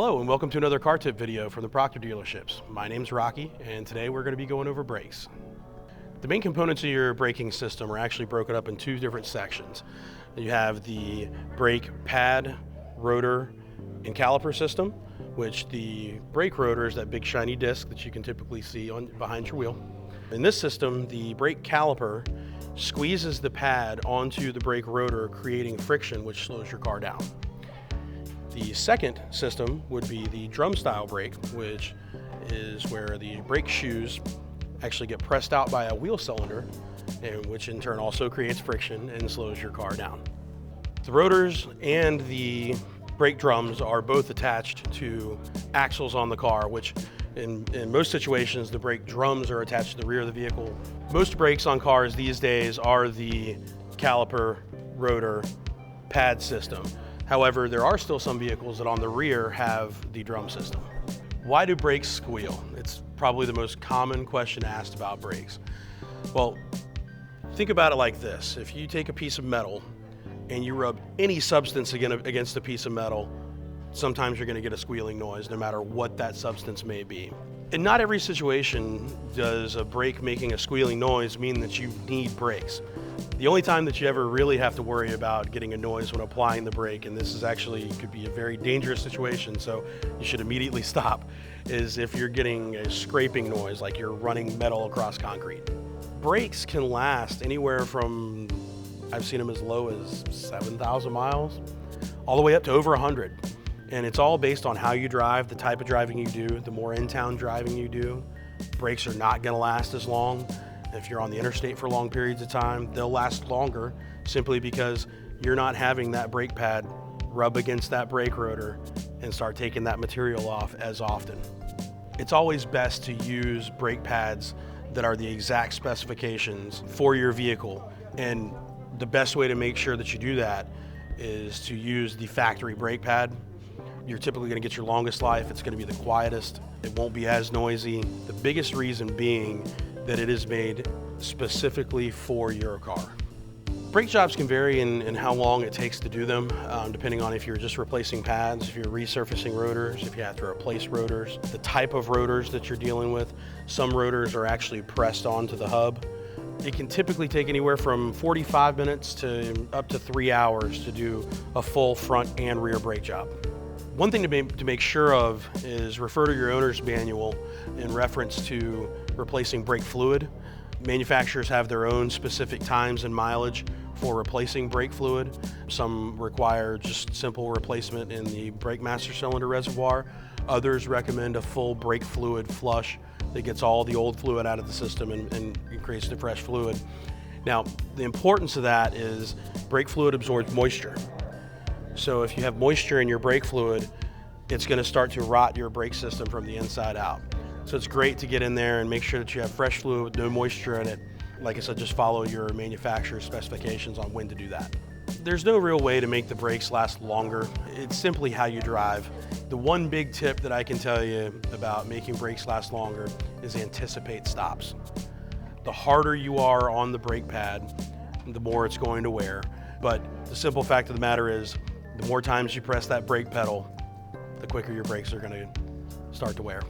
Hello and welcome to another car tip video from the Proctor dealerships. My name's Rocky and today we're going to be going over brakes. The main components of your braking system are actually broken up in two different sections. You have the brake pad, rotor, and caliper system, which the brake rotor is that big shiny disc that you can typically see behind your wheel. In this system, the brake caliper squeezes the pad onto the brake rotor, creating friction which slows your car down. The second system would be the drum style brake, which is where the brake shoes actually get pressed out by a wheel cylinder, and which in turn also creates friction and slows your car down. The rotors and the brake drums are both attached to axles on the car, which in most situations the brake drums are attached to the rear of the vehicle. Most brakes on cars these days are the caliper, rotor, pad system. However, there are still some vehicles that on the rear have the drum system. Why do brakes squeal? It's probably the most common question asked about brakes. Well, think about it like this. If you take a piece of metal and you rub any substance against a piece of metal, sometimes you're going to get a squealing noise no matter what that substance may be. In not every situation does a brake making a squealing noise mean that you need brakes. The only time that you ever really have to worry about getting a noise when applying the brake, and this is actually could be a very dangerous situation, so you should immediately stop, is if you're getting a scraping noise like you're running metal across concrete. Brakes can last anywhere from, I've seen them as low as 7,000 miles, all the way up to over 100. And it's all based on how you drive, the type of driving you do. The more in-town driving you do, brakes are not gonna last as long. If you're on the interstate for long periods of time, they'll last longer simply because you're not having that brake pad rub against that brake rotor and start taking that material off as often. It's always best to use brake pads that are the exact specifications for your vehicle. And the best way to make sure that you do that is to use the factory brake pad. You're typically going to get your longest life. It's going to be the quietest. It won't be as noisy. The biggest reason being that it is made specifically for your car. Brake jobs can vary in how long it takes to do them, depending on if you're just replacing pads, if you're resurfacing rotors, if you have to replace rotors, the type of rotors that you're dealing with. Some rotors are actually pressed onto the hub. It can typically take anywhere from 45 minutes to up to 3 hours to do a full front and rear brake job. One thing to make sure of is refer to your owner's manual in reference to replacing brake fluid. Manufacturers have their own specific times and mileage for replacing brake fluid. Some require just simple replacement in the brake master cylinder reservoir. Others recommend a full brake fluid flush that gets all the old fluid out of the system and creates the fresh fluid. Now, the importance of that is brake fluid absorbs moisture. So if you have moisture in your brake fluid, it's going to start to rot your brake system from the inside out. So it's great to get in there and make sure that you have fresh fluid with no moisture in it. Like I said, just follow your manufacturer's specifications on when to do that. There's no real way to make the brakes last longer. It's simply how you drive. The one big tip that I can tell you about making brakes last longer is anticipate stops. The harder you are on the brake pad, the more it's going to wear. But the simple fact of the matter is, the more times you press that brake pedal, the quicker your brakes are going to start to wear.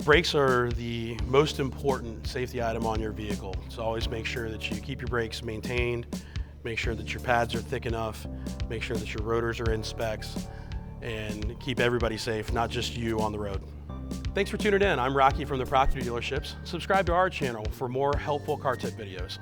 Brakes are the most important safety item on your vehicle. So always make sure that you keep your brakes maintained, make sure that your pads are thick enough, make sure that your rotors are in specs, and keep everybody safe, not just you on the road. Thanks for tuning in. I'm Rocky from the Proctor dealerships. Subscribe to our channel for more helpful car tip videos.